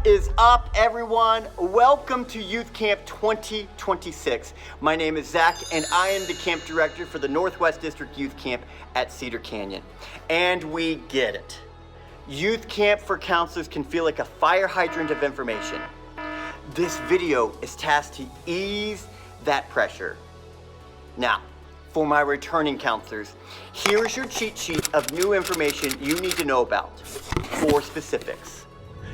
is up, everyone? Welcome to Youth Camp 2026. My name is Zach, and I am the camp director for the Northwest District Youth Camp at Cedar Canyon. And we get it. Youth Camp for counselors can feel like a fire hydrant of information. This video is tasked to ease that pressure. Now, for my returning counselors, here's your cheat sheet of new information you need to know about. 4 specifics.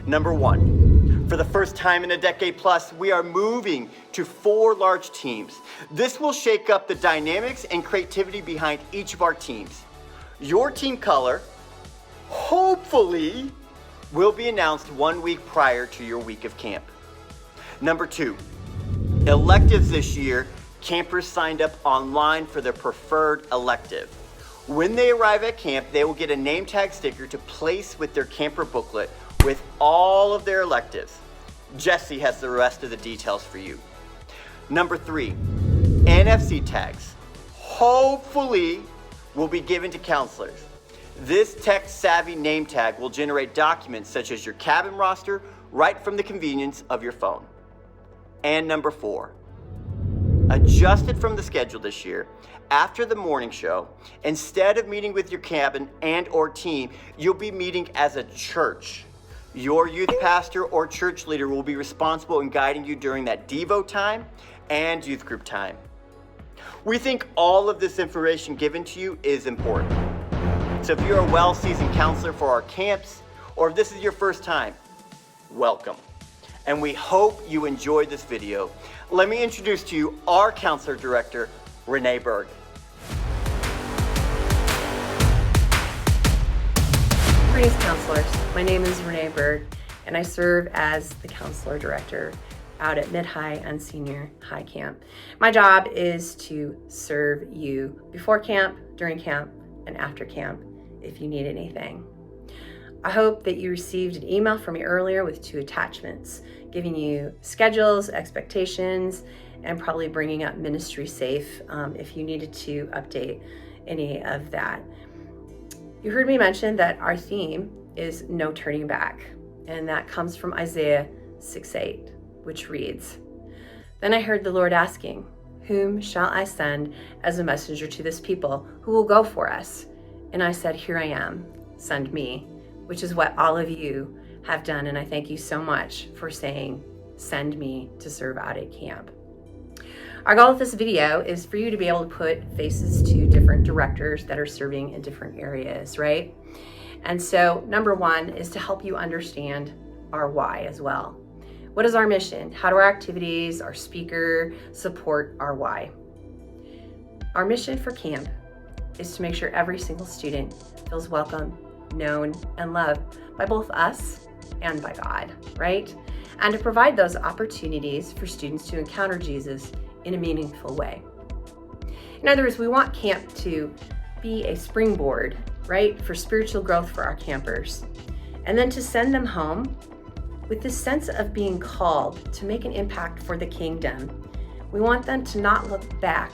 Number 1, for the first time in a decade plus, we are moving to 4 large teams. This will shake up the dynamics and creativity behind each of our teams. Your team color, hopefully, will be announced 1 week prior to your week of camp. Number 2, electives this year, campers signed up online for their preferred elective. When they arrive at camp, they will get a name tag sticker to place with their camper booklet with all of their electives. Jesse has the rest of the details for you. Number 3, NFC tags, hopefully, will be given to counselors. This tech-savvy name tag will generate documents such as your cabin roster right from the convenience of your phone. And number 4, adjusted from the schedule this year, after the morning show, instead of meeting with your cabin and or team, you'll be meeting as a church. Your youth pastor or church leader will be responsible in guiding you during that Devo time and youth group time. We think all of this information given to you is important. So if you're a well-seasoned counselor for our camps, or if this is your first time, welcome. And we hope you enjoyed this video. Let me introduce to you our counselor director, Renee Berg. Greetings, counselors. My name is Renee Berg, and I serve as the counselor director out at mid-high and senior high camp. My job is to serve you before camp, during camp, and after camp if you need anything. I hope that you received an email from me earlier with 2 attachments, giving you schedules, expectations, and probably bringing up Ministry Safe if you needed to update any of that. You heard me mention that our theme is no turning back, and that comes from Isaiah 6:8, which reads, "Then I heard the Lord asking, whom shall I send as a messenger to this people who will go for us? And I said, here I am, send me," which is what all of you have done, and I thank you so much for saying, send me to serve out at camp. Our goal with this video is for you to be able to put faces to different directors that are serving in different areas, right? And so number 1 is to help you understand our why as well. What is our mission? How do our activities, our speaker support our why? Our mission for camp is to make sure every single student feels welcome, known, and loved by both us and by God, right? And to provide those opportunities for students to encounter Jesus in a meaningful way. In other words, we want camp to be a springboard, right, for spiritual growth for our campers. And then to send them home with this sense of being called to make an impact for the kingdom. We want them to not look back,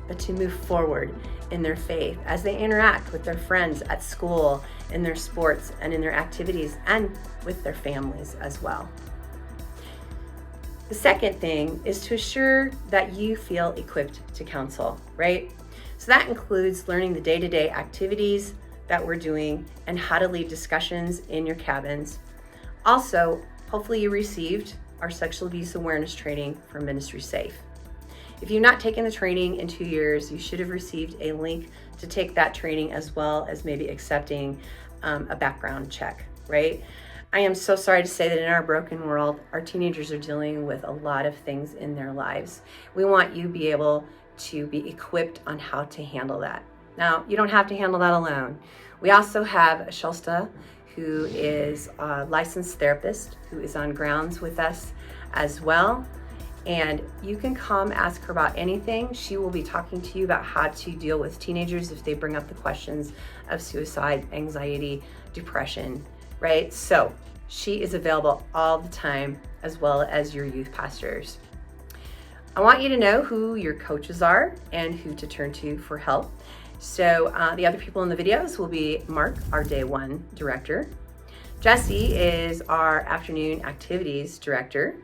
but to move forward in their faith as they interact with their friends at school, in their sports, and in their activities, and with their families as well. The second thing is to assure that you feel equipped to counsel, right? So that includes learning the day-to-day activities that we're doing and how to lead discussions in your cabins. Also, hopefully you received our sexual abuse awareness training from Ministry Safe. If you've not taken the training in 2 years, you should have received a link to take that training, as well as maybe accepting a background check, right? I am so sorry to say that in our broken world, our teenagers are dealing with a lot of things in their lives. We want you to be able to be equipped on how to handle that. Now, you don't have to handle that alone. We also have Shulsta, who is a licensed therapist, who is on grounds with us as well. And you can come ask her about anything. She will be talking to you about how to deal with teenagers if they bring up the questions of suicide, anxiety, depression, right? So she is available all the time, as well as your youth pastors. I want you to know who your coaches are and who to turn to for help. So the other people in the videos will be Mark, our day 1 director, Jesse is our afternoon activities director.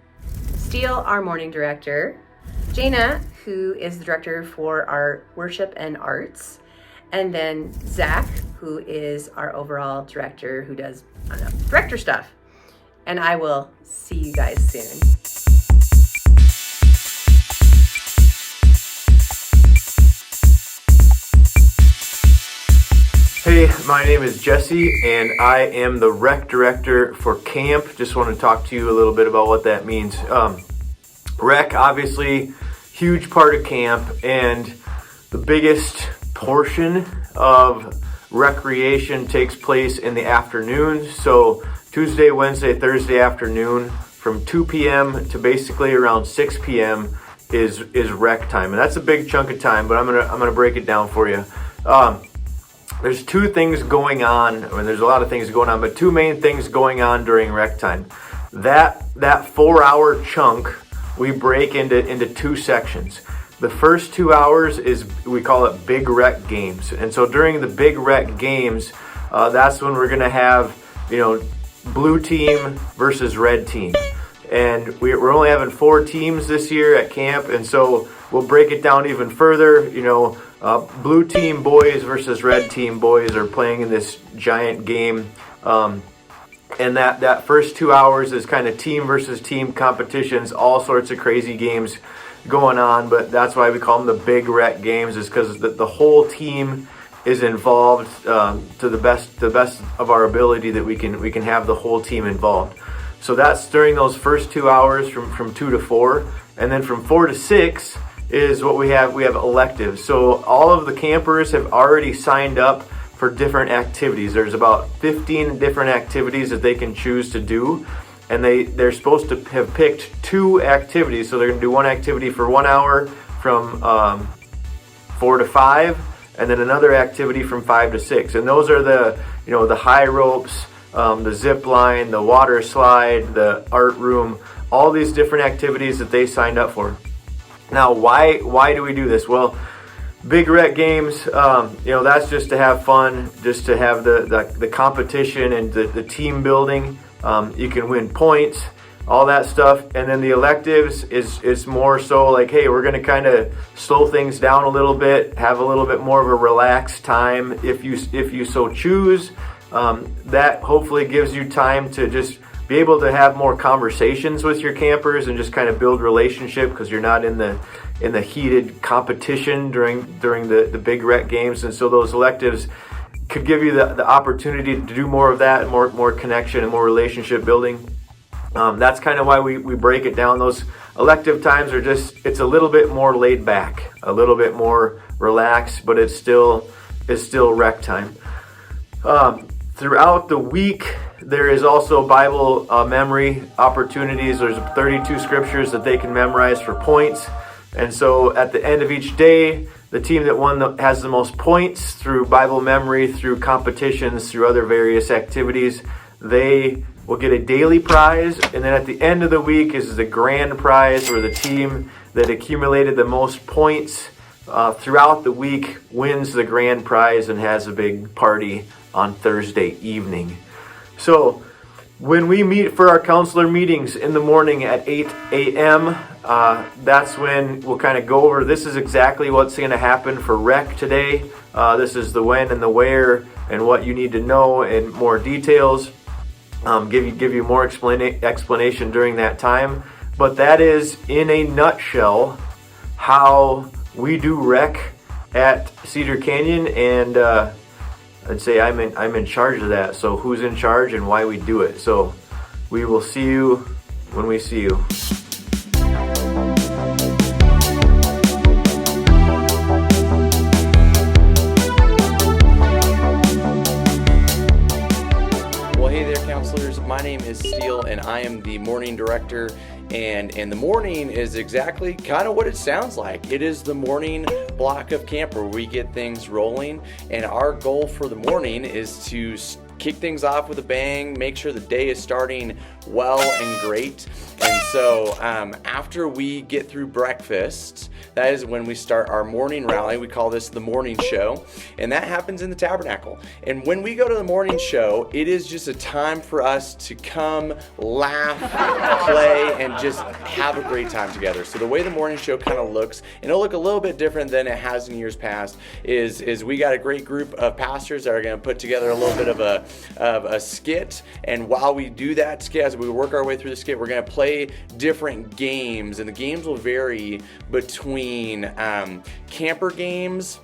Steele, our morning director. Jaena, who is the director for our worship and arts. And then Zach, who is our overall director who does, director stuff. And I will see you guys soon. Hey, my name is Jesse and I am the rec director for camp. Just want to talk to you a little bit about what that means. Rec, obviously, huge part of camp, and the biggest portion of recreation takes place in the afternoons. So Tuesday, Wednesday, Thursday afternoon from 2 p.m. to basically around 6 p.m. is rec time, and that's a big chunk of time. But I'm gonna break it down for you. There's two things going on. I mean, there's a lot of things going on, but two main things going on during rec time. That 4-hour chunk we break into two sections. The first 2 hours is, we call it big rec games. And so during the big rec games, that's when we're gonna have, blue team versus red team. And we're only having 4 teams this year at camp, and so we'll break it down even further. Blue team boys versus red team boys are playing in this giant game. And that first 2 hours is kind of team versus team competitions, all sorts of crazy games going on, but that's why we call them the big rec games, is because the whole team is involved to the best of our ability that we can have the whole team involved. So that's during those first 2 hours from 2 to 4, and then from 4 to 6 is what we have electives. So all of the campers have already signed up for different activities. There's about 15 different activities that they can choose to do, and they're supposed to have picked 2 activities. So they're going to do one activity for 1 hour from 4 to 5, and then another activity from 5 to 6. And those are the high ropes, the zip line, the water slide, the art room, all these different activities that they signed up for. Now, why do we do this? Well, big rec games, that's just to have fun, just to have the competition and the team building. You can win points, all that stuff. And then the electives is more so like, hey, we're going to kind of slow things down a little bit, have a little bit more of a relaxed time if you so choose. That hopefully gives you time to just be able to have more conversations with your campers and just kind of build relationship, because you're not in the heated competition during the big rec games. And so those electives could give you the opportunity to do more of that, more connection and more relationship building. That's kind of why we break it down. Those elective times are it's a little bit more laid back, a little bit more relaxed, but it's still rec time. Throughout the week, there is also Bible memory opportunities. There's 32 scriptures that they can memorize for points. And so at the end of each day, the team that has the most points through Bible memory, through competitions, through other various activities, they will get a daily prize. And then at the end of the week is the grand prize, where the team that accumulated the most points throughout the week wins the grand prize and has a big party on Thursday evening. So when we meet for our counselor meetings in the morning at 8 a.m., that's when we'll kind of go over, this is exactly what's going to happen for rec today. This is the when and the where and what you need to know in more details. Give you more explanation during that time. But that is, in a nutshell, how we do rec at Cedar Canyon, and I'd say I'm in charge of that. So who's in charge and why we do it. So we will see you when we see you. Well, hey there, counselors. My name is Steele, and I am the morning director. And the morning is exactly kind of what it sounds like. It is the morning block of camp where we get things rolling. And our goal for the morning is to kick things off with a bang, make sure the day is starting well and great. And so after we get through breakfast, that is when we start our morning rally. We call this the morning show, and that happens in the tabernacle. And when we go to the morning show, it is just a time for us to come, laugh, play, and just have a great time together. So the way the morning show kind of looks, and it'll look a little bit different than it has in years past, is we got a great group of pastors that are going to put together a little bit of a skit. And while we do that skit, as we work our way through the skit, we're going to play different games, and the games will vary between camper games,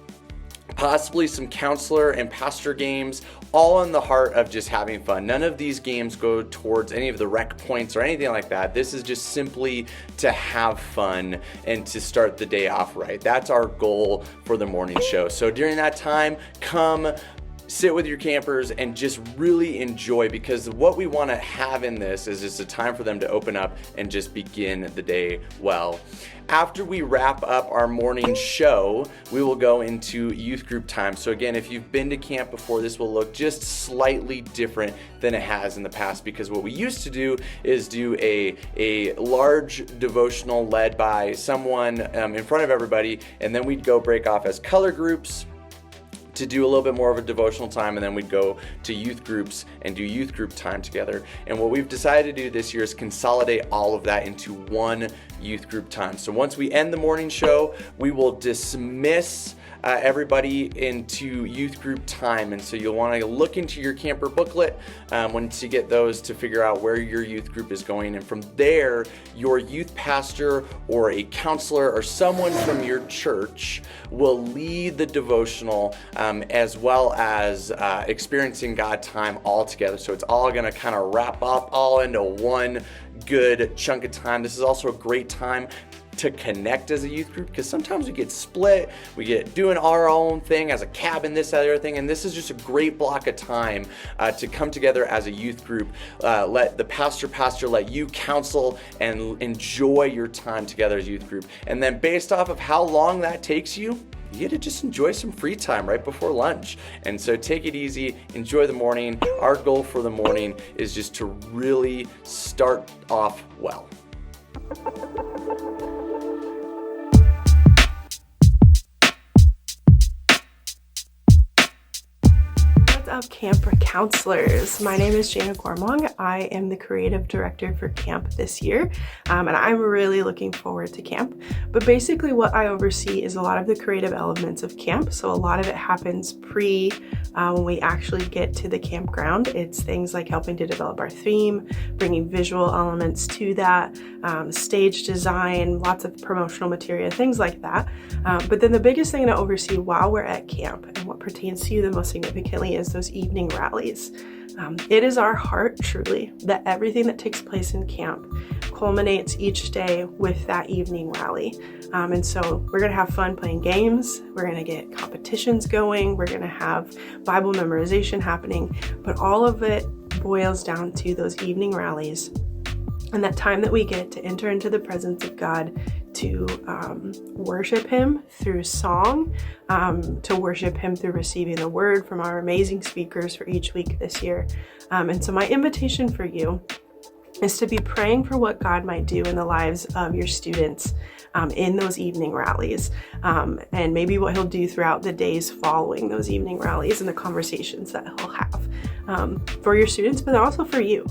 possibly some counselor and pastor games, all in the heart of just having fun. None of these games go towards any of the rec points or anything like that. This is just simply to have fun and to start the day off right. That's our goal for the morning show. So during that time, come sit with your campers and just really enjoy, because what we want to have in this is just a time for them to open up and just begin the day well. After we wrap up our morning show, we will go into youth group time. So again, if you've been to camp before, this will look just slightly different than it has in the past, because what we used to do is do a large devotional led by someone in front of everybody, and then we'd go break off as color groups to do a little bit more of a devotional time, and then we'd go to youth groups and do youth group time together. And what we've decided to do this year is consolidate all of that into one youth group time. So once we end the morning show, we will dismiss everybody into youth group time. And so you'll want to look into your camper booklet once you get those to figure out where your youth group is going. And from there, your youth pastor or a counselor or someone from your church will lead the devotional as well as experiencing God time all together. So it's all going to kind of wrap up all into one good chunk of time. This is also a great time to connect as a youth group, because sometimes we get split, we get doing our own thing as a cabin, this, that, other thing, and this is just a great block of time to come together as a youth group. Let the pastor let you counsel and enjoy your time together as a youth group. And then based off of how long that takes you, you get to just enjoy some free time right before lunch. And so take it easy, enjoy the morning. Our goal for the morning is just to really start off well. What's up, camp counselors? My name is Jaena. I am the creative director for camp this year, and I'm really looking forward to camp. But basically what I oversee is a lot of the creative elements of camp. So a lot of it happens when we actually get to the campground. It's things like helping to develop our theme, bringing visual elements to that, stage design, lots of promotional material, things like that. But then the biggest thing to oversee while we're at camp, and what pertains to you the most significantly, is those evening rallies. It is our heart, truly, that everything that takes place in camp culminates each day with that evening rally. And so we're going to have fun playing games. We're going to get competitions going. We're going to have Bible memorization happening. But all of it boils down to those evening rallies and that time that we get to enter into the presence of God, to worship Him through song, to worship Him through receiving the word from our amazing speakers for each week this year. And so my invitation for you is to be praying for what God might do in the lives of your students in those evening rallies, and maybe what He'll do throughout the days following those evening rallies and the conversations that He'll have for your students, but also for you.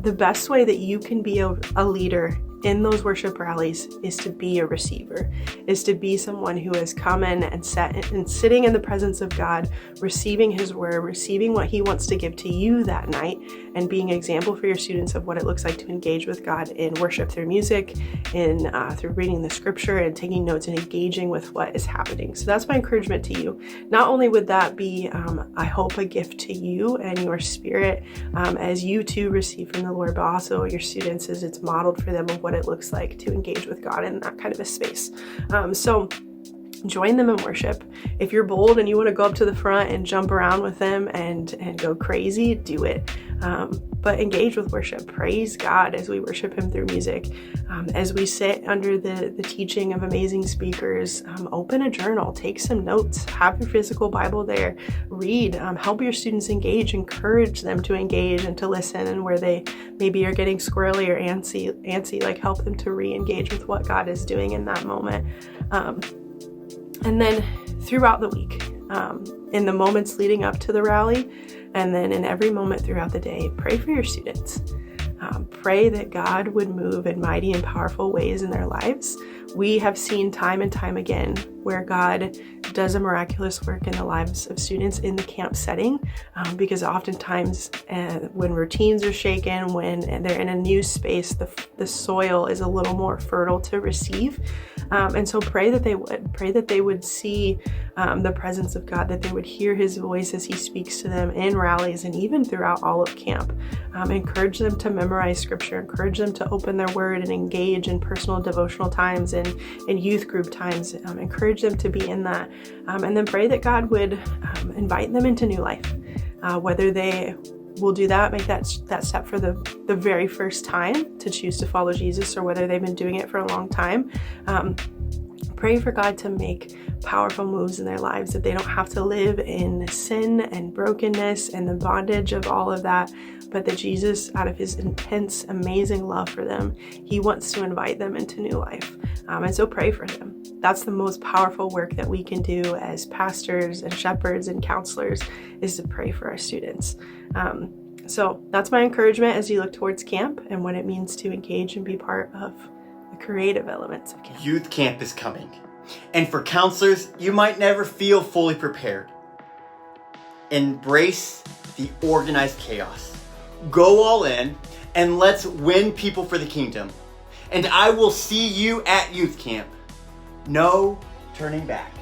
The best way that you can be a leader in those worship rallies is to be a receiver, is to be someone who has come in and sat and sitting in the presence of God, receiving His word, receiving what He wants to give to you that night, and being an example for your students of what it looks like to engage with God in worship through music, through reading the scripture and taking notes and engaging with what is happening. So that's my encouragement to you. Not only would that be, I hope, a gift to you and your spirit as you too receive from the Lord, but also your students as it's modeled for them of what it looks like to engage with God in that kind of a space. So join them in worship. If you're bold and you want to go up to the front and jump around with them and go crazy, do it. but engage with worship. Praise God as we worship Him through music. As we sit under the teaching of amazing speakers, open a journal, take some notes, have your physical Bible there, read, help your students engage, encourage them to engage and to listen, and where they maybe are getting squirrely or antsy, like help them to re-engage with what God is doing in that moment. And then throughout the week, in the moments leading up to the rally, and then in every moment throughout the day, pray for your students. Pray that God would move in mighty and powerful ways in their lives. We have seen time and time again where God does a miraculous work in the lives of students in the camp setting, because oftentimes when routines are shaken, when they're in a new space, the soil is a little more fertile to receive. And so pray that they would see the presence of God, that they would hear His voice as He speaks to them in rallies and even throughout all of camp. Encourage them to memorize scripture, encourage them to open their word and engage in personal devotional times and in youth group times. Encourage them to be in that. And then pray that God would invite them into new life. Whether they will do that, make that step for the very first time to choose to follow Jesus, or whether they've been doing it for a long time. Pray for God to make powerful moves in their lives, that they don't have to live in sin and brokenness and the bondage of all of that, but that Jesus, out of His intense, amazing love for them, He wants to invite them into new life. And so pray for them. That's the most powerful work that we can do as pastors and shepherds and counselors, is to pray for our students. So that's my encouragement as you look towards camp and what it means to engage and be part of the creative elements of camp. Youth camp is coming. And for counselors, you might never feel fully prepared. Embrace the organized chaos. Go all in, and let's win people for the kingdom. And I will see you at youth camp. No turning back.